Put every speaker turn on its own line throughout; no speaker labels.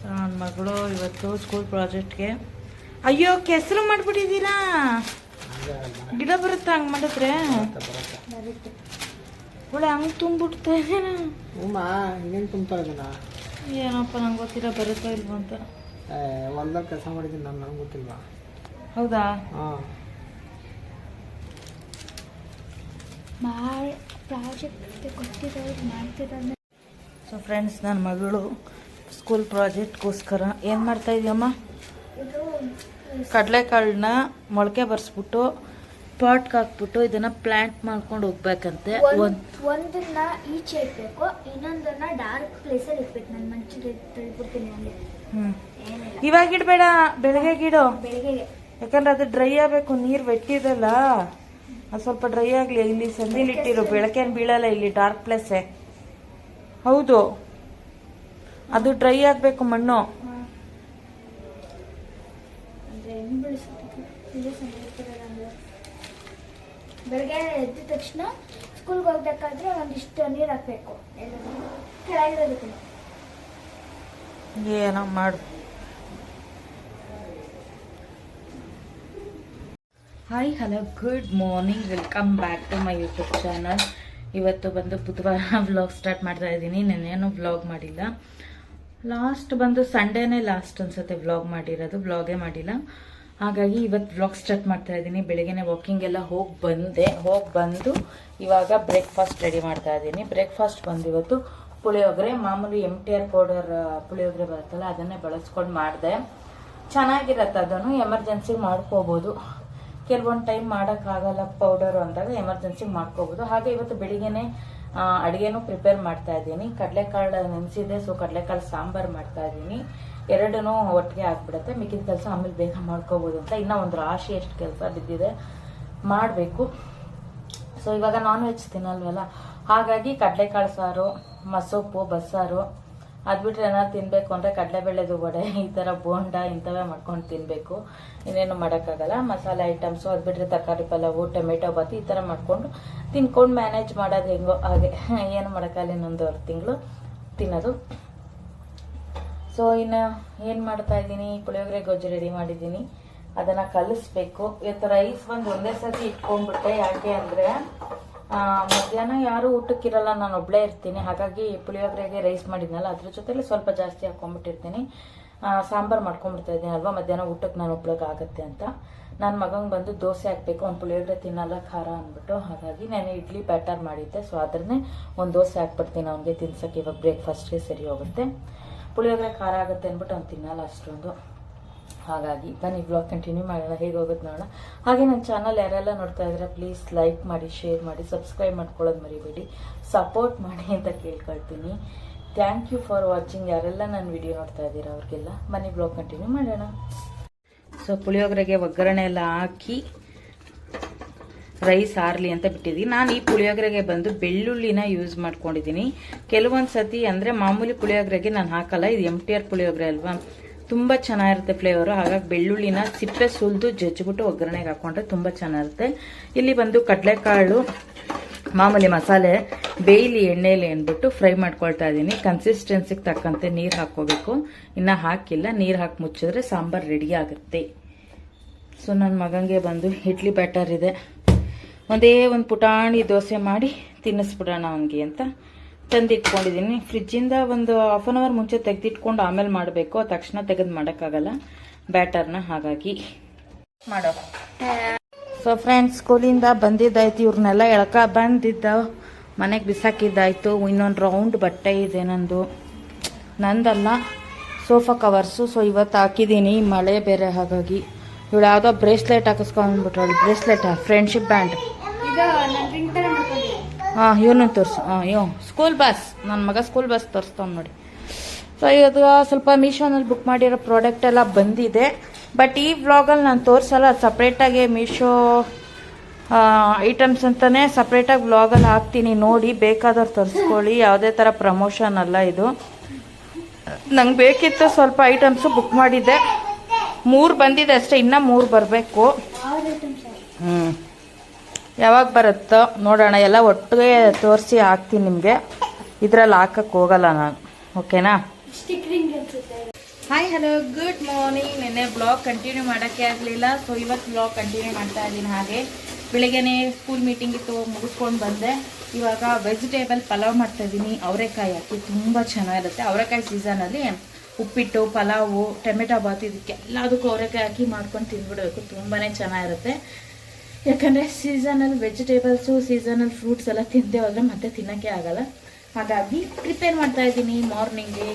ನನ್ನ ಮಗಳು ಇವತ್ತು ಸ್ಕೂಲ್ ಪ್ರಾಜೆಕ್ಟ್ಗೆ ಅಯ್ಯೋ ಕೆಸರು ಮಾಡ್ಬಿಟ್ಟಿದ್ದೀರಾ. ಗಿಡ ಬರುತ್ತಾ ಹಂಗೆ ಮಾಡಿದ್ರೆ? ಒಳ್ಳೆ ಹಂಗೆ ತುಂಬಿಡ್ತಾ ಇದ್ದೀನ. ಏನಪ್ಪ ನಂಗೆ ಗೊತ್ತಿಲ್ಲ ಬರುತ್ತಾ ಇಲ್ವ ಅಂತ.
ಹೊಲ್ದಾಗ ಕೆಲಸ ಮಾಡಿದ್ದೀನಿ ನಾನು, ನಂಗೆ ಗೊತ್ತಿಲ್ವಾ?
ಹೌದಾ?
ಹಾಂ. ಸೊ
ಫ್ರೆಂಡ್ಸ್, ನನ್ನ ಮಗಳು ಸ್ಕೂಲ್ ಪ್ರಾಜೆಕ್ಟ್ಗೋಸ್ಕರ ಏನು ಮಾಡ್ತಾ ಇದೆಯಮ್ಮ? ಕಡಲೆಕಾಳನ್ನ ಮೊಳಕೆ ಬರ್ಸ್ಬಿಟ್ಟು ಪಾಟ್ಗೆ ಹಾಕ್ಬಿಟ್ಟು ಇದನ್ನ ಪ್ಲಾಂಟ್ ಮಾಡ್ಕೊಂಡು ಹೋಗ್ಬೇಕಂತೆ.
ಒಂದನ್ನ ಈಚೆ ಇಡ್ಬೇಕು, ಇನ್ನೊಂದನ್ನ ಡಾರ್ಕ್ ಪ್ಲೇಸಲ್ಲಿ ಇಡ್ಬೇಕು. ನಾನು ಮಂಚಿಗೆ ತೆಗೆದ್ಬಿಡ್ತೀನಿ ಅಲ್ಲಿ.
ಇವಾಗ ಇಡಬೇಡ, ಬೆಳಗ್ಗೆ ಗಿಡು.
ಬೆಳಗ್ಗೆ
ಯಾಕಂದ್ರೆ ಅದು ಡ್ರೈ ಆಗಬೇಕು. ನೀರು ವೆಟ್ಟಿದಲ್ಲ, ಅದು ಸ್ವಲ್ಪ ಡ್ರೈ ಆಗಲಿ. ಇಲ್ಲಿ ಸಂದಿಲಿ ಇಟ್ಟಿರು, ಬೆಳಕೇನು ಬೀಳಲ್ಲ. ಇಲ್ಲಿ ಡಾರ್ಕ್ ಪ್ಲೇಸೇ. ಹೌದು, ಅದು ಡ್ರೈ ಆಗಬೇಕು ಮಣ್ಣು.
ಬೆಳಗ್ಗೆ ಎದ್ದ ತಕ್ಷಣ ಸ್ಕೂಲ್ಗೆ ಹೋಗ್ಬೇಕಾದ್ರೆ ಒಂದಿಷ್ಟು ನೀರು ಹಾಕ್ಬೇಕು. ಕೆಳಗಿರೋದಕ್ಕೆ
ಏನೋ ಮಾಡು. Hi, hello, good morning, welcome back to my YouTube channel. ಇವತ್ತು ಬಂದು ಬುಧವಾರ ವ್ಲಾಗ್ ಸ್ಟಾರ್ಟ್ ಮಾಡ್ತಾ ಇದ್ದೀನಿ. ನಾನೇನು ವ್ಲಾಗ್ ಮಾಡಿಲ್ಲ. ಲಾಸ್ಟ್ ಬಂದು ಸಂಡೇನೇ ಲಾಸ್ಟ್ ಅನ್ಸುತ್ತೆ ವ್ಲಾಗ್ ಮಾಡಿರೋದು, ವ್ಲಾಗೇ ಮಾಡಿಲ್ಲ. ಹಾಗಾಗಿ ಇವತ್ತು ವ್ಲಾಗ್ ಸ್ಟಾರ್ಟ್ ಮಾಡ್ತಾ ಇದ್ದೀನಿ. ಬೆಳಗ್ಗೆನೆ ವಾಕಿಂಗ್ ಎಲ್ಲ ಹೋಗಿ ಬಂದು ಇವಾಗ ಬ್ರೇಕ್ಫಾಸ್ಟ್ ರೆಡಿ ಮಾಡ್ತಾ ಇದ್ದೀನಿ. ಬ್ರೇಕ್ಫಾಸ್ಟ್ ಬಂದು ಇವತ್ತು ಪುಳಿಯೋಗರೆ, ಮಾಮೂಲಿ MTR ಪೌಡರ್ ಪುಳಿಯೋಗರೆ ಬರುತ್ತಲ್ಲ, ಅದನ್ನೇ ಬಳಸ್ಕೊಂಡು ಮಾಡಿದೆ. ಚೆನ್ನಾಗಿರತ್ತೆ. ಅದನ್ನು ಎಮರ್ಜೆನ್ಸಿಗೆ ಮಾಡ್ಕೋಬೋದು. ಕೆಲವೊಂದು ಟೈಮ್ ಮಾಡೋಕ್ಕಾಗಲ್ಲ ಪೌಡರು ಅಂದಾಗ ಎಮರ್ಜೆನ್ಸಿಗೆ ಮಾಡ್ಕೋಬೋದು. ಹಾಗೆ ಇವತ್ತು ಬೆಳಿಗ್ಗೆನೆ ಅಡುಗೆನೂ ಪ್ರಿಪೇರ್ ಮಾಡ್ತಾ ಇದ್ದೀನಿ. ಕಡಲೆಕಾಳು ನೆನೆಸಿದೆ, ಸೊ ಕಡಲೆಕಾಳು ಸಾಂಬಾರು ಮಾಡ್ತಾ ಇದ್ದೀನಿ. ಎರಡೂ ಒಟ್ಟಿಗೆ ಆಗ್ಬಿಡುತ್ತೆ. ಮಿಕ್ಕಿದ ಕೆಲಸ ಆಮೇಲೆ ಬೇಗ ಮಾಡ್ಕೋಬೋದು ಅಂತ. ಇನ್ನೂ ಒಂದು ರಾಶಿ ಎಷ್ಟು ಕೆಲಸ ಬಿದ್ದಿದೆ, ಮಾಡಬೇಕು. ಸೊ ಇವಾಗ ನಾನ್ ವೆಜ್ ತಿನ್ನಲ್ವಲ್ಲ, ಹಾಗಾಗಿ ಕಡಲೆಕಾಳು ಸಾರು, ಮಸೊಪ್ಪು, ಬಸ್ಸಾರು, ಅದು ಬಿಟ್ಟರೆ ಏನಾದ್ರು ತಿನ್ನಬೇಕು ಅಂದರೆ ಕಡಲೆಬೇಳೆದು ವಡೆ, ಈ ಥರ ಬೋಂಡ ಇಂಥವೇ ಮಾಡ್ಕೊಂಡು ತಿನ್ನಬೇಕು. ಇನ್ನೇನು ಮಾಡೋಕ್ಕಾಗಲ್ಲ. ಮಸಾಲೆ ಐಟಮ್ಸು, ಅದು ಬಿಟ್ಟರೆ ತರಕಾರಿ ಪಲಾವು, ಟೊಮೆಟೊ ಬಾತು ಈ ಥರ ಮಾಡ್ಕೊಂಡು ತಿನ್ಕೊಂಡು ಮ್ಯಾನೇಜ್ ಮಾಡೋದು ಹೆಂಗೋ ಹಾಗೆ. ಏನು ಮಾಡೋಕ್ಕಾಗಲ್ಲ. ಇನ್ನೊಂದು 2 ತಿಂಗಳು ತಿನ್ನೋದು. ಸೊ ಇನ್ನು ಏನು ಮಾಡ್ತಾ ಇದ್ದೀನಿ, ಪುಳಿಯೋಗರೆ ಗೊಜ್ಜು ರೆಡಿ ಮಾಡಿದ್ದೀನಿ. ಅದನ್ನು ಕಲಿಸ್ಬೇಕು. ಇವತ್ತು ರೈಸ್ ಒಂದು ಒಂದೇ ಸತಿ ಇಟ್ಕೊಂಡ್ಬಿಟ್ಟೆ. ಯಾಕೆ ಅಂದರೆ ಮಧ್ಯಾಹ್ನ ಯಾರೂ ಊಟಕ್ಕಿರಲ್ಲ, ನಾನು ಒಬ್ಬಳೇ ಇರ್ತೀನಿ. ಹಾಗಾಗಿ ಪುಳಿಯೋಗರೆಗೆ ರೈಸ್ ಮಾಡಿದ್ನಲ್ಲ, ಅದ್ರ ಜೊತೆಲಿ ಸ್ವಲ್ಪ ಜಾಸ್ತಿ ಹಾಕ್ಕೊಂಡ್ಬಿಟ್ಟಿರ್ತೀನಿ. ಸಾಂಬಾರು ಮಾಡ್ಕೊಂಡ್ಬಿಡ್ತಾ ಇದ್ದೀನಿ ಅಲ್ವಾ, ಮಧ್ಯಾಹ್ನ ಊಟಕ್ಕೆ ನಾನು ಒಬ್ಳಿಗೆ ಆಗುತ್ತೆ ಅಂತ. ನನ್ನ ಮಗಂಗೆ ಬಂದು ದೋಸೆ ಹಾಕಬೇಕು, ಅವ್ನು ಪುಳಿಯೋಗರೆ ತಿನ್ನಲ್ಲ ಖಾರ ಅಂದ್ಬಿಟ್ಟು. ಹಾಗಾಗಿ ನಾನು ಇಡ್ಲಿ ಬ್ಯಾಟರ್ ಮಾಡಿದ್ದೆ. ಸೊ ಅದನ್ನೇ ಒಂದು ದೋಸೆ ಹಾಕ್ಬಿಡ್ತೀನಿ ಅವನಿಗೆ ತಿನ್ಸೋಕ್ಕೆ. ಇವಾಗ ಬ್ರೇಕ್ಫಾಸ್ಟ್ಗೆ ಸರಿ ಹೋಗುತ್ತೆ. ಪುಳಿಯೋಗರೆ ಖಾರ ಆಗುತ್ತೆ ಅಂದ್ಬಿಟ್ಟು ಅವ್ನು ತಿನ್ನಲ್ಲ ಅಷ್ಟೊಂದು. ಹಾಗಾಗಿ ಬನ್ನಿ ವ್ಲಾಗ್ ಕಂಟಿನ್ಯೂ ಮಾಡೋಣ, ಹೇಗೆ ಹೋಗುತ್ತೆ ನೋಡೋಣ. ಹಾಗೆ ನನ್ನ ಚಾನಲ್ ಯಾರೆಲ್ಲ ನೋಡ್ತಾ ಇದ್ರೆ ಪ್ಲೀಸ್ ಲೈಕ್ ಮಾಡಿ, ಶೇರ್ ಮಾಡಿ, ಸಬ್ಸ್ಕ್ರೈಬ್ ಮಾಡ್ಕೊಳ್ಳೋದು ಮರಿಬೇಡಿ. ಸಪೋರ್ಟ್ ಮಾಡಿ ಅಂತ ಕೇಳ್ಕೊಳ್ತೀನಿ. Thank you for watching. ಯಾರೆಲ್ಲ ನನ್ನ ವಿಡಿಯೋ ನೋಡ್ತಾ ಇದ್ದೀರಾ ಅವ್ರಿಗೆಲ್ಲ. ಬನ್ನಿ ವ್ಲಾಗ್ ಕಂಟಿನ್ಯೂ ಮಾಡೋಣ. ಸೊ ಪುಳಿಯೋಗರೆಗೆ ಒಗ್ಗರಣೆ ಎಲ್ಲ ಹಾಕಿ ರೈಸ್ ಆರ್ಲಿ ಅಂತ ಬಿಟ್ಟಿದ್ದೀನಿ. ನಾನು ಈ ಪುಳಿಯೋಗರೆಗೆ ಬಂದು ಬೆಳ್ಳುಳ್ಳಿನ ಯೂಸ್ ಮಾಡ್ಕೊಂಡಿದ್ದೀನಿ. ಕೆಲವೊಂದು ಸತಿ ಅಂದರೆ ಮಾಮೂಲಿ ಪುಳಿಯೋಗರೆಗೆ ನಾನು ಹಾಕಲ್ಲ. ಇದು MTR ಪುಳಿಯೋಗರೆ ಅಲ್ವಾ, ತುಂಬ ಚೆನ್ನಾಗಿರುತ್ತೆ ಫ್ಲೇವರು. ಹಾಗಾಗಿ ಬೆಳ್ಳುಳ್ಳಿನ ಸಿಪ್ಪೆ ಸುಲಿದು ಜಜ್ಜಿಬಿಟ್ಟು ಒಗ್ಗರಣೆಗೆ ಹಾಕೊಂಡ್ರೆ ತುಂಬ ಚೆನ್ನಾಗಿರುತ್ತೆ. ಇಲ್ಲಿ ಬಂದು ಕಡಲೆಕಾಳು ಮಾಮೂಲಿ ಮಸಾಲೆ ಬೇಯ್ಲಿ ಎಣ್ಣೆಲಿ ಅಂದ್ಬಿಟ್ಟು ಫ್ರೈ ಮಾಡ್ಕೊಳ್ತಾ ಇದ್ದೀನಿ. ಕನ್ಸಿಸ್ಟೆನ್ಸಿಗೆ ತಕ್ಕಂತೆ ನೀರು ಹಾಕ್ಕೋಬೇಕು. ಇನ್ನು ಹಾಕಿಲ್ಲ, ನೀರು ಹಾಕಿ ಮುಚ್ಚಿದ್ರೆ ಸಾಂಬಾರು ರೆಡಿ ಆಗುತ್ತೆ. ಸೊ ನನ್ನ ಮಗನಿಗೆ ಬಂದು ಇಡ್ಲಿ ಬ್ಯಾಟರ್ ಇದೆ. ಒಂದೇ ಒಂದು ಪುಟಾಣಿ ದೋಸೆ ಮಾಡಿ ತಿನ್ನಿಸ್ಬಿಡೋಣ ಅವನಿಗೆ ಅಂತ ತಂದಿಟ್ಕೊಂಡಿದ್ದೀನಿ. ಫ್ರಿಜ್ಜಿಂದ ಒಂದು ½ ಅವರ್ ಮುಂಚೆ ತೆಗೆದಿಟ್ಕೊಂಡು ಆಮೇಲೆ ಮಾಡಬೇಕು. ತಕ್ಷಣ ತೆಗೆದು ಮಾಡೋಕ್ಕಾಗಲ್ಲ ಬ್ಯಾಟರ್ನ, ಹಾಗಾಗಿ ಮಾಡೋ. ಸೊ ಫ್ರೆಂಡ್ಸ್, ಸ್ಕೂಲಿಂದ ಬಂದಿದ್ದಾಯ್ತು. ಇವ್ರನ್ನೆಲ್ಲ ಎಳ್ಕ ಬಂದಿದ್ದ ಮನೆಗೆ ಬಿಸಾಕಿದ್ದಾಯ್ತು. ಇನ್ನೊಂದು ರೌಂಡ್ ಬಟ್ಟೆ ಇದೆ ನಂದಲ್ಲ, ಸೋಫಾ ಕವರ್ಸು. ಸೊ ಇವತ್ತು ಹಾಕಿದ್ದೀನಿ, ಮಳೆ ಬೇರೆ ಹಾಗಾಗಿ. ಇವಳು ಯಾವುದೋ ಬ್ರೇಸ್ಲೆಟ್ ಹಾಕಿಸ್ಕೊಂಡ್ಬಿಟ್ರು. Bracelet, friendship band. ಇವನು ತೋರಿಸು. ಸ್ಕೂಲ್ ಬಸ್, ನನ್ನ ಮಗ ಸ್ಕೂಲ್ ಬಸ್ ತೋರಿಸ್ತಾವ್ ನೋಡಿ. ಸೊ ಇವತ್ತು ಸ್ವಲ್ಪ ಮೀಶೋನಲ್ಲಿ ಬುಕ್ ಮಾಡಿರೋ ಪ್ರಾಡಕ್ಟ್ ಎಲ್ಲ ಬಂದಿದೆ. ಬಟ್ ಈ ವ್ಲಾಗಲ್ಲಿ ನಾನು ತೋರಿಸಲ್ಲ. ಸಪ್ರೇಟಾಗಿ ಮೀಶೋ ಐಟಮ್ಸ್ ಅಂತಲೇ ಸಪ್ರೇಟಾಗಿ ವ್ಲಾಗಲ್ಲಿ ಹಾಕ್ತೀನಿ, ನೋಡಿ ಬೇಕಾದವ್ರು ತರಿಸ್ಕೊಳ್ಳಿ. ಯಾವುದೇ ಥರ ಪ್ರಮೋಷನ್ ಅಲ್ಲ ಇದು. ನಂಗೆ ಬೇಕಿತ್ತು ಸ್ವಲ್ಪ ಐಟಮ್ಸು, ಬುಕ್ ಮಾಡಿದ್ದೆ. 3 ಬಂದಿದೆ ಅಷ್ಟೇ, ಇನ್ನೂ 3 ಬರಬೇಕು. ಯಾವಾಗ ಬರುತ್ತೋ ನೋಡೋಣ. ಎಲ್ಲ ಒಟ್ಟಿಗೆ ತೋರಿಸಿ ಹಾಕ್ತೀನಿ ನಿಮಗೆ. ಇದರಲ್ಲಿ ಹಾಕಕ್ಕೆ ಹೋಗಲ್ಲ ನಾನು, ಓಕೆನಾ? Hi hello good morning. ನಿನ್ನೆ ಬ್ಲಾಗ್ ಕಂಟಿನ್ಯೂ ಮಾಡೋಕ್ಕೆ ಆಗಲಿಲ್ಲ, ಸೊ ಇವತ್ತು ಬ್ಲಾಗ್ ಕಂಟಿನ್ಯೂ ಮಾಡ್ತಾ ಇದ್ದೀನಿ. ಹಾಗೆ ಬೆಳಿಗ್ಗೆನೇ ಸ್ಕೂಲ್ ಮೀಟಿಂಗ್ ಇತ್ತು, ಮುಗಿಸ್ಕೊಂಡು ಬಂದೆ. ಇವಾಗ ವೆಜಿಟೇಬಲ್ ಪಲಾವ್ ಮಾಡ್ತಾ ಇದ್ದೀನಿ. ಅವರೆಕಾಯಿ ಹಾಕಿ ತುಂಬ ಚೆನ್ನಾಗಿರುತ್ತೆ. ಅವರೆಕಾಯಿ ಸೀಸನಲ್ಲಿ ಉಪ್ಪಿಟ್ಟು, ಪಲಾವು, ಟೊಮೆಟೊ ಬಾತ್ ಇದಕ್ಕೆಲ್ಲದಕ್ಕೂ ಅವರೆಕಾಯಿ ಹಾಕಿ ಮಾಡ್ಕೊಂಡು ತಿಂದ್ಬಿಡಬೇಕು. ತುಂಬಾ ಚೆನ್ನಾಗಿರುತ್ತೆ. ಯಾಕಂದರೆ ಸೀಸನಲ್ಲಿ ವೆಜಿಟೇಬಲ್ಸು, ಸೀಸನಲ್ ಫ್ರೂಟ್ಸ್ ಎಲ್ಲ ತಿಂದೇ ಹೋದರೆ ಮತ್ತೆ ತಿನ್ನೋಕ್ಕೆ ಆಗಲ್ಲ. ಹಾಗಾಗಿ ಪ್ರಿಪೇರ್ ಮಾಡ್ತಾ ಇದ್ದೀನಿ ಮಾರ್ನಿಂಗ್ಗೆ.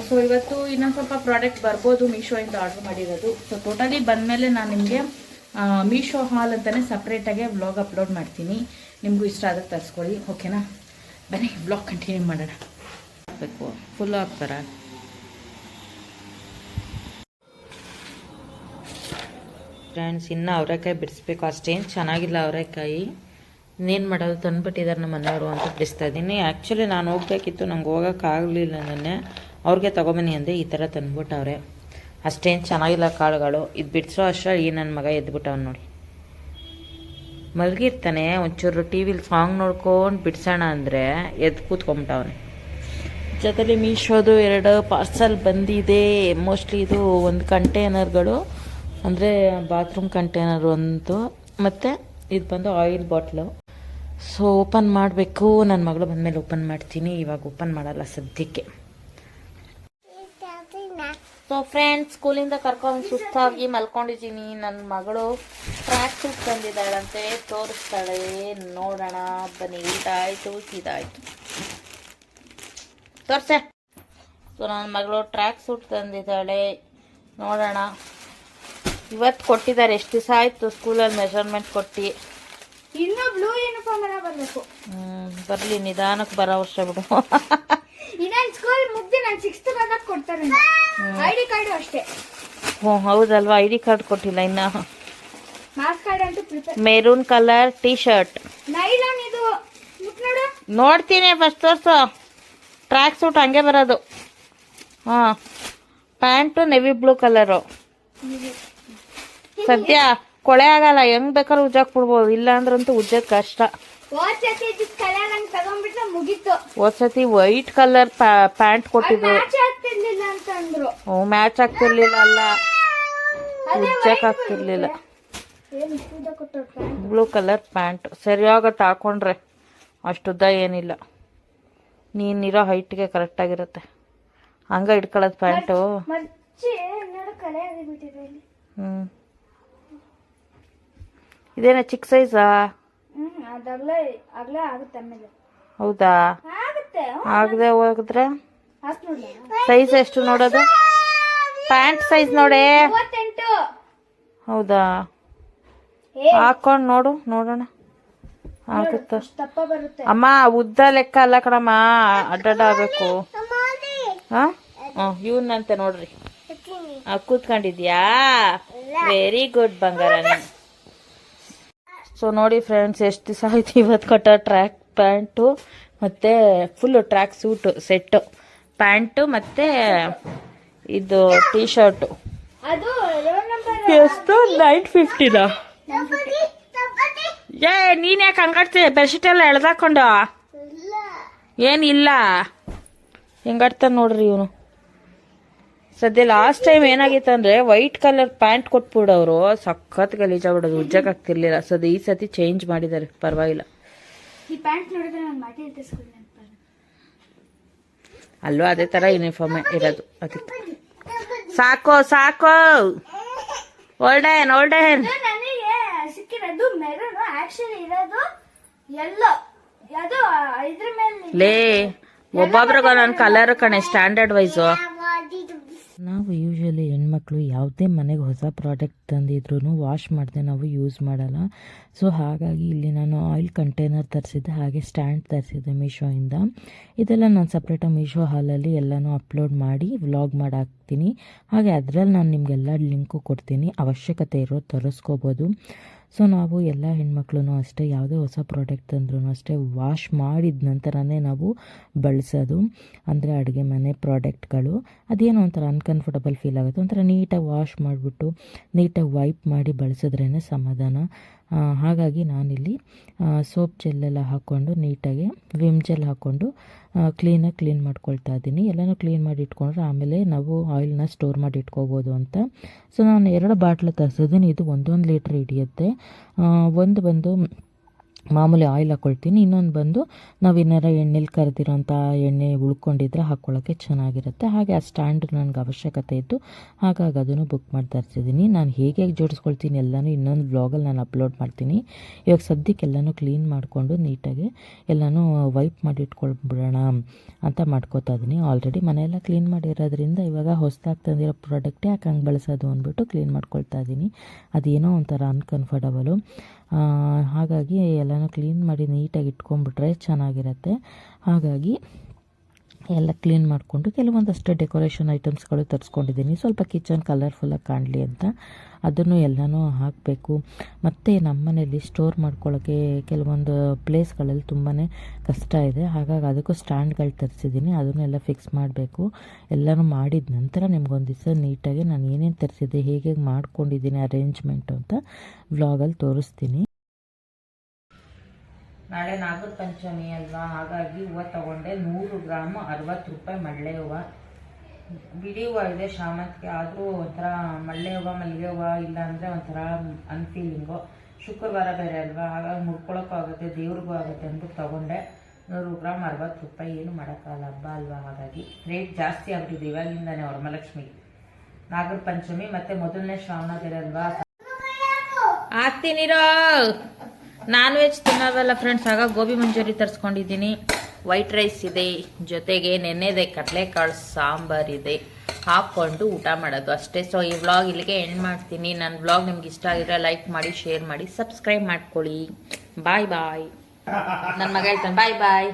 ಸೊ ಇವತ್ತು ಇನ್ನೊಂದು ಸ್ವಲ್ಪ ಪ್ರಾಡಕ್ಟ್ ಬರ್ಬೋದು, ಮೀಶೋಯಿಂದ ಆರ್ಡ್ರ್ ಮಾಡಿರೋದು. ಸೊ ಟೋಟಲಿ ಬಂದಮೇಲೆ ನಾನು ನಿಮಗೆ ಮೀಶೋ ಹಾಲ್ ಅಂತಲೇ ಸಪ್ರೇಟಾಗೆ ವ್ಲಾಗ್ ಅಪ್ಲೋಡ್ ಮಾಡ್ತೀನಿ. ನಿಮಗೂ ಇಷ್ಟ ಆದಾಗ ತರಿಸ್ಕೊಳ್ಳಿ, ಓಕೆನಾ? ಬನ್ನಿ ವ್ಲಾಗ್ ಕಂಟಿನ್ಯೂ ಮಾಡೋಣ. ಹಾಕಬೇಕು, ಫುಲ್ಲು ಹಾಕ್ತಾರ. ಫ್ರೆಂಡ್ಸ್, ಇನ್ನು ಅವರೆಕಾಯಿ ಬಿಡಿಸ್ಬೇಕು, ಅಷ್ಟೇನು ಚೆನ್ನಾಗಿಲ್ಲ ಅವರೆಕಾಯಿ. ಇನ್ನೇನು ಮಾಡೋದು, ತಂದುಬಿಟ್ಟಿದ್ದಾರೆ ನಮ್ಮ ಮನೆಯವರು ಅಂತ ಬಿಡಿಸ್ತಾ ಇದ್ದೀನಿ. ಆ್ಯಕ್ಚುಲಿ ನಾನು ಹೋಗ್ಬೇಕಿತ್ತು, ನಂಗೆ ಹೋಗೋಕ್ಕಾಗಲಿಲ್ಲ. ನೆನ್ನೆ ಅವ್ರಿಗೆ ತೊಗೊಬನ್ನಿ ಅಂದೆ, ಈ ಥರ ತಂದ್ಬಿಟ್ಟವ್ರೆ. ಅಷ್ಟೇನು ಚೆನ್ನಾಗಿಲ್ಲ ಕಾಳುಗಳು. ಇದು ಬಿಡಿಸೋ ಅಷ್ಟರಲ್ಲಿ ಈ ನನ್ನ ಮಗ ಎದ್ಬಿಟ್ಟವ್ನು ನೋಡಿ. ಮಲಗಿರ್ತಾನೆ, ಒಂಚೂರು ಟಿ ವಿಲಿ ಸಾಂಗ್ ನೋಡ್ಕೊಂಡು ಬಿಡಿಸೋಣ ಅಂದರೆ ಎದ್ದು ಕೂತ್ಕೊಂಬಿಟ್ಟವನೆ. ಜೊತೆಲಿ ಮೀಶೋದು 2 ಪಾರ್ಸಲ್ ಬಂದಿದೆ. ಮೋಸ್ಟ್ಲಿ ಇದು ಒಂದು ಕಂಟೈನರ್ಗಳು, ಅಂದರೆ ಬಾತ್ರೂಮ್ ಕಂಟೈನರ್ ಒಂದು, ಮತ್ತು ಇದು ಬಂದು ಆಯಿಲ್ ಬಾಟ್ಲು. ಸೊ ಓಪನ್ ಮಾಡಬೇಕು. ನನ್ನ ಮಗಳು ಬಂದಮೇಲೆ ಓಪನ್ ಮಾಡ್ತೀನಿ, ಇವಾಗ ಓಪನ್ ಮಾಡಲ್ಲ ಸದ್ಯಕ್ಕೆ. ಸೊ ಫ್ರೆಂಡ್ಸ್, ಸ್ಕೂಲಿಂದ ಕರ್ಕೊಂಡು ಸುಸ್ತಾಗಿ ಮಲ್ಕೊಂಡಿದ್ದೀನಿ. ನನ್ನ ಮಗಳು ಟ್ರ್ಯಾಕ್ ಸೂಟ್ ತಂದಿದ್ದಾಳಂತೆ, ತೋರಿಸ್ತಾಳೆ, ನೋಡೋಣ ಬನ್ನಿ. ಇದಾಯಿತು, ಇದಾಯಿತು, ತೋರ್ಸೆ. ಸೊ ನನ್ನ ಮಗಳು ಟ್ರ್ಯಾಕ್ ಸೂಟ್ ತಂದಿದ್ದಾಳೆ, ನೋಡೋಣ. ಇವತ್ತು ಕೊಟ್ಟಿದ್ದಾರೆ. ಎಷ್ಟು ದಿವಸ ಆಯಿತು ಸ್ಕೂಲಲ್ಲಿ ಮೆಜರ್ಮೆಂಟ್ ಕೊಟ್ಟು.
ಇನ್ನು ಬ್ಲೂ ಯೂನಿಫಾರ್ಮ್ ಎಲ್ಲ ಬರಬೇಕು.
ಬರಲಿ, ನಿಧಾನಕ್ಕೆ ಬರೋ ವರ್ಷ ಬಿಡು.
ಇನ್ನೊಂದು ಸ್ಕೂಲ್ ಮುಗ್ದು ನಾನು 6th ಬಂದಾಗ ಕೊಡ್ತಾರೆ. ಐಡಿ ಕಾರ್ಡು ಅಷ್ಟೇ.
ಹ್ಞೂ ಹೌದಲ್ವಾ, ಐಡಿ ಕಾರ್ಡ್ ಕೊಟ್ಟಿಲ್ಲ ಇನ್ನ.
ಮಾರ್ಕ್ಸ್ ಕಾರ್ಡ್ ಅಂತೂ prepare.
Maroon colour T shirt,
nylon. ಇದು ನೋಡು,
ನೋಡ್ತೀನಿ. ಫಸ್ಟ್ ತೋರ್ಸು. ಟ್ರ್ಯಾಕ್ ಸೂಟ್ ಹಂಗೆ ಬರೋದು. ಹಾಂ, ಪ್ಯಾಂಟು ನೆವಿ ಬ್ಲೂ ಕಲರು. ಸದ್ಯ ಕೊಳೆ ಆಗಲ್ಲ, ಹೆಂಗ್ ಬೇಕಾದ್ರೂ ಉಜ್ಜಾಕ್ ಬಿಡ್ಬೋದು. ಇಲ್ಲ ಅಂದ್ರಂತೂ ಉಜ್ಜೋದ್ ಕಷ್ಟ. ಹೋದ್ಸತಿ ವೈಟ್ ಕಲರ್ ಪ್ಯಾಂಟ್ ಕೊಟ್ಟಿದ್ರು. ಹ್ಞೂ, ಮ್ಯಾಚ್ ಆಗ್ತಿರ್ಲಿಲ್ಲ, ಅಲ್ಲ ಉಜ್ಜಕ್ ಆಗ್ತಿರ್ಲಿಲ್ಲ. ಬ್ಲೂ ಕಲರ್ ಪ್ಯಾಂಟ್ ಸರಿಯಾಗತ್ತೆ ಹಾಕೊಂಡ್ರೆ. ಅಷ್ಟುದ್ದ ಏನಿಲ್ಲ, ನೀನಿರೋ ಹೈಟ್ಗೆ ಕರೆಕ್ಟಾಗಿರುತ್ತೆ. ಹಂಗ ಇಟ್ಕೊಳ್ಳೋದು ಪ್ಯಾಂಟು. ಹ್ಞೂ, ಇದೇನ ಚಿಕ್ಕ ಸೈಜಾ? ಹೌದಾ? ಆಗದೆ ಹೋಗಿದ್ರೆ ಸೈಜ್ ಎಷ್ಟು ನೋಡೋದು? ಪ್ಯಾಂಟ್ ಸೈಜ್ ನೋಡೆ. ಹೌದಾ? ಹಾಕೊಂಡ್ ನೋಡು, ನೋಡೋಣ ಆಗುತ್ತ. ಅಮ್ಮ ಉದ್ದ ಲೆಕ್ಕ ಅಲ್ಲ ಕಣಮ್ಮ, ಅಡ್ಡಾಡ ಆಗ್ಬೇಕು. ಇವನ್ನಂತೆ ನೋಡ್ರಿ. ಕೂತ್ಕೊಂಡಿದ್ಯಾ? ವೆರಿ ಗುಡ್ ಬಂಗಾರ ನೀನು. ಸೊ ನೋಡಿ ಫ್ರೆಂಡ್ಸ್, ಎಷ್ಟು ದಿವಸ ಆಯ್ತು ಇವತ್ತು ಕೊಟ್ಟ ಟ್ರ್ಯಾಕ್ ಪ್ಯಾಂಟು ಮತ್ತು full track suit set. Pant ಮತ್ತು ಇದು ಟೀ ಶರ್ಟು. ಎಷ್ಟು? 950ನಾ? ನೀನ್ ಯಾಕೆ ಹಂಗಾಡ್ತೀಯ? ಬೆಡ್ಶೀಟ್ ಎಲ್ಲ ಎಳ್ದಾಕೊಂಡು ಏನಿಲ್ಲ, ಹೆಂಗಾಡ್ತಾನೆ ನೋಡ್ರಿ ಇವನು. ಸದ್ಯ ಲಾಸ್ಟ್ ಟೈಮ್ ಏನಾಗಿತ್ತು ಅಂದ್ರೆ ವೈಟ್ ಕಲರ್ ಪ್ಯಾಂಟ್ ಕೊಟ್ಬಿಡೋರು, ಸಖತ್ ಗಲೀಜಾಗ್ಬಿಡೋದು, ಉಜ್ಜಕ್ ಆಗ್ತಿರ್ಲಿಲ್ಲ. ಸದ್ಯ ಈ ಸತಿ ಚೇಂಜ್ ಮಾಡಿದ್ದಾರೆ, ಪರವಾಗಿಲ್ಲ. ಅಲ್ವಾ, ಅದೇ ತರ ಯೂನಿಫಾರ್ಮ್ ಇರೋದು. ಅದಕ್ಕೆ ಸಾಕು ಸಾಕು. ಓಲ್ಡನ್ ಓಲ್ಡನ್ ಲೇ, ಒಬ್ಬೊಬ್ರಿಗ ನನ್ನ ಕಲರ್ ಕಣೆ, ಸ್ಟ್ಯಾಂಡರ್ಡ್ ವೈಸು. ನಾವು ಯೂಶಲಿ ಹೆಣ್ಮಕ್ಳು ಯಾವುದೇ ಮನೆಗೆ ಹೊಸ ಪ್ರಾಡಕ್ಟ್ ತಂದಿದ್ರು ವಾಶ್ ಮಾಡದೆ ನಾವು ಯೂಸ್ ಮಾಡಲ್ಲ. ಸೊ ಹಾಗಾಗಿ ಇಲ್ಲಿ ನಾನು ಆಯಿಲ್ ಕಂಟೈನರ್ ತರಿಸಿದ್ದೆ, ಹಾಗೆ ಸ್ಟ್ಯಾಂಡ್ ತರಿಸಿದ್ದೆ ಮೀಶೋಯಿಂದ. ಇದೆಲ್ಲ ನಾನು ಸಪ್ರೇಟಾಗಿ ಮೀಶೋ ಹಾಲಲ್ಲಿ ಎಲ್ಲನೂ ಅಪ್ಲೋಡ್ ಮಾಡಿ ವ್ಲಾಗ್ ಮಾಡಿ ಹಾಕ್ತೀನಿ. ಹಾಗೆ ಅದರಲ್ಲಿ ನಾನು ನಿಮಗೆಲ್ಲ ಲಿಂಕು ಕೊಡ್ತೀನಿ, ಅವಶ್ಯಕತೆ ಇರೋದು ತರಿಸ್ಕೋಬೋದು. ಸೊ ನಾವು ಎಲ್ಲ ಹೆಣ್ಮಕ್ಳು ಅಷ್ಟೇ, ಯಾವುದೇ ಹೊಸ ಪ್ರಾಡಕ್ಟ್ ತಂದ್ರೂ ಅಷ್ಟೇ ವಾಶ್ ಮಾಡಿದ ನಂತರನೇ ನಾವು ಬಳಸೋದು. ಅಂದರೆ ಅಡುಗೆ ಮನೆ ಪ್ರಾಡಕ್ಟ್ಗಳು ಅದೇನೋ ಒಂಥರ ಅನ್ಕಂಫರ್ಟಬಲ್ ಫೀಲ್ ಆಗುತ್ತೆ. ಒಂಥರ ನೀಟಾಗಿ ವಾಶ್ ಮಾಡಿಬಿಟ್ಟು ನೀಟಾಗಿ ವೈಪ್ ಮಾಡಿ ಬಳಸಿದ್ರೇ ಸಮಾಧಾನ. ಹಾಗಾಗಿ ನಾನಿಲ್ಲಿ ಸೋಪ್ ಜೆಲ್ಲೆಲ್ಲ ಹಾಕ್ಕೊಂಡು ನೀಟಾಗಿ ವಿಮ್ ಜೆಲ್ ಹಾಕ್ಕೊಂಡು ಕ್ಲೀನಾಗಿ ಕ್ಲೀನ್ ಮಾಡ್ಕೊಳ್ತಾ ಇದ್ದೀನಿ. ಎಲ್ಲನೂ ಕ್ಲೀನ್ ಮಾಡಿ ಇಟ್ಕೊಂಡ್ರೆ ಆಮೇಲೆ ನಾವು ಆಯಿಲ್ನ ಸ್ಟೋರ್ ಮಾಡಿ ಇಟ್ಕೋಬೋದು ಅಂತ. ಸೊ ನಾನು 2 ಬಾಟ್ಲು ತರಿಸಿದ್ದೀನಿ. ಇದು 1 ಲೀಟ್ರ್ ಹಿಡಿಯುತ್ತೆ. ಒಂದು ಬಂದು ಮಾಮೂಲಿ ಆಯಿಲ್ ಹಾಕ್ಕೊಳ್ತೀನಿ, ಇನ್ನೊಂದು ಬಂದು ನಾವೇನಾರ ಎಣ್ಣೆಲಿ ಕರೆದಿರೋಂಥ ಎಣ್ಣೆ ಉಳ್ಕೊಂಡಿದ್ರೆ ಹಾಕ್ಕೊಳ್ಳೋಕ್ಕೆ ಚೆನ್ನಾಗಿರುತ್ತೆ. ಹಾಗೆ ಆ ಸ್ಟ್ಯಾಂಡ್ ನನಗೆ ಅವಶ್ಯಕತೆ ಇತ್ತು, ಹಾಗಾಗಿ ಅದನ್ನು ಬುಕ್ ಮಾಡಿ ತರಿಸಿದ್ದೀನಿ. ನಾನು ಹೇಗೆ ಜೋಡಿಸ್ಕೊಳ್ತೀನಿ ಎಲ್ಲನೂ ಇನ್ನೊಂದು ವ್ಲಾಗಲ್ಲಿ ನಾನು ಅಪ್ಲೋಡ್ ಮಾಡ್ತೀನಿ. ಇವಾಗ ಸದ್ಯಕ್ಕೆ ಎಲ್ಲನೂ ಕ್ಲೀನ್ ಮಾಡಿಕೊಂಡು ನೀಟಾಗಿ ಎಲ್ಲನೂ ವೈಪ್ ಮಾಡಿ ಇಟ್ಕೊಳ್ಬಿಡೋಣ ಅಂತ ಮಾಡ್ಕೋತಾ ಇದ್ದೀನಿ. ಆಲ್ರೆಡಿ ಮನೆಯೆಲ್ಲ ಕ್ಲೀನ್ ಮಾಡಿರೋದ್ರಿಂದ ಇವಾಗ ಹೊಸದಾಗಿ ತಂದಿರೋ ಪ್ರಾಡಕ್ಟೇ ಯಾಕೆ ಹಂಗೆ ಬಳಸೋದು ಅಂದ್ಬಿಟ್ಟು ಕ್ಲೀನ್ ಮಾಡ್ಕೊಳ್ತಾ ಇದ್ದೀನಿ. ಅದೇನೋ ಒಂಥರ ಅನ್ಕಂಫರ್ಟಬಲು. ಹಾಗಾಗಿ ಎಲ್ಲನೂ ಕ್ಲೀನ್ ಮಾಡಿ ನೀಟಾಗಿ ಇಟ್ಕೊಂಡ್ಬಿಟ್ರೆ ಚೆನ್ನಾಗಿರುತ್ತೆ. ಹಾಗಾಗಿ ಎಲ್ಲ ಕ್ಲೀನ್ ಮಾಡಿಕೊಂಡು ಕೆಲವೊಂದಷ್ಟು ಡೆಕೋರೇಷನ್ ಐಟಮ್ಸ್ಗಳು ತರಿಸ್ಕೊಂಡಿದ್ದೀನಿ, ಸ್ವಲ್ಪ ಕಿಚನ್ ಕಲರ್ಫುಲ್ಲಾಗಿ ಕಾಣಲಿ ಅಂತ. ಅದನ್ನು ಎಲ್ಲನೂ ಹಾಕಬೇಕು. ಮತ್ತು ನಮ್ಮ ಮನೇಲಿ ಸ್ಟೋರ್ ಮಾಡ್ಕೊಳ್ಳೋಕ್ಕೆ ಕೆಲವೊಂದು ಪ್ಲೇಸ್ಗಳಲ್ಲಿ ತುಂಬಾ ಕಷ್ಟ ಇದೆ. ಹಾಗಾಗಿ ಅದಕ್ಕೂ ಸ್ಟ್ಯಾಂಡ್ಗಳು ತರಿಸಿದ್ದೀನಿ, ಅದನ್ನೆಲ್ಲ ಫಿಕ್ಸ್ ಮಾಡಬೇಕು. ಎಲ್ಲನೂ ಮಾಡಿದ ನಂತರ ನಿಮ್ಗೊಂದು ದಿವಸ ನೀಟಾಗಿ ನಾನು ಏನೇನು ತರಿಸಿದ್ದೆ, ಹೇಗೆ ಮಾಡ್ಕೊಂಡಿದ್ದೀನಿ ಅರೇಂಜ್ಮೆಂಟು ಅಂತ ವ್ಲಾಗಲ್ಲಿ ತೋರಿಸ್ತೀನಿ. ನಾಳೆ ನಾಗರ ಪಂಚಮಿ ಅಲ್ವಾ, ಹಾಗಾಗಿ ಹೂವು ತಗೊಂಡೆ. 100 ಗ್ರಾಮ್ 60 ರೂಪಾಯಿ ಮಳ್ಳೆ ಹೂವು. ಬಿಡಿ ಹೂವು ಇದೆ ಶಾಮಂತಿಗೆ, ಆದರೂ ಒಂಥರ ಮಳ್ಳೆ ಹೂವು ಮಲ್ಲಿಗೆ ಹೂವು ಇಲ್ಲ ಅಂದರೆ ಒಂಥರ ಅನ್ಫೀಲಿಂಗು. ಶುಕ್ರವಾರ ಬೇರೆ ಅಲ್ವಾ, ಹಾಗಾಗಿ ಮುಡ್ಕೊಳಕ್ಕೂ ಆಗುತ್ತೆ, ದೇವ್ರಿಗೂ ಆಗುತ್ತೆ ಅಂದ್ಬಿಟ್ಟು ತಗೊಂಡೆ. 100 ಗ್ರಾಮ್ 60 ರೂಪಾಯಿ, ಏನು ಮಾಡೋಕ್ಕಾಗಲ್ಲ, ಹಬ್ಬ ಅಲ್ವಾ. ಹಾಗಾಗಿ ರೇಟ್ ಜಾಸ್ತಿ ಆಗ್ಬಿಟ್ಟಿದೆ ಇವಾಗಿಂದಾನೆ. ವರಮಹಾಲಕ್ಷ್ಮಿ, ನಾಗರ ಪಂಚಮಿ ಮತ್ತು ಮೊದಲನೇ ಶ್ರಾವಣ ಬೇರೆ ಅಲ್ವಾ. ಆಗ್ತೀನಿರೋ ನಾನ್ ವೆಜ್ ತಿನ್ನೋದಲ್ಲ ಫ್ರೆಂಡ್ಸ್, ಆಗ ಗೋಬಿ ಮಂಚೂರಿ ತರಿಸ್ಕೊಂಡಿದ್ದೀನಿ. ವೈಟ್ ರೈಸ್ ಇದೆ, ಜೊತೆಗೆ ನೆನ್ನೆದೆ ಕಡಲೆಕಾಳು ಸಾಂಬಾರಿದೆ, ಹಾಕ್ಕೊಂಡು ಊಟ ಮಾಡೋದು ಅಷ್ಟೇ. ಸೊ ಈ ವ್ಲಾಗ್ ಇಲ್ಲಿಗೆ ಎಂಡ್ ಮಾಡ್ತೀನಿ. ನನ್ನ ವ್ಲಾಗ್ ನಿಮ್ಗೆ ಇಷ್ಟ ಆಗಿದ್ರೆ ಲೈಕ್ ಮಾಡಿ, ಶೇರ್ ಮಾಡಿ, ಸಬ್ಸ್ಕ್ರೈಬ್ ಮಾಡ್ಕೊಳ್ಳಿ. ಬಾಯ್ ಬಾಯ್. ನನ್ನ ಮಗ ಹೇಳ್ತಾನೆ ಬಾಯ್ ಬಾಯ್.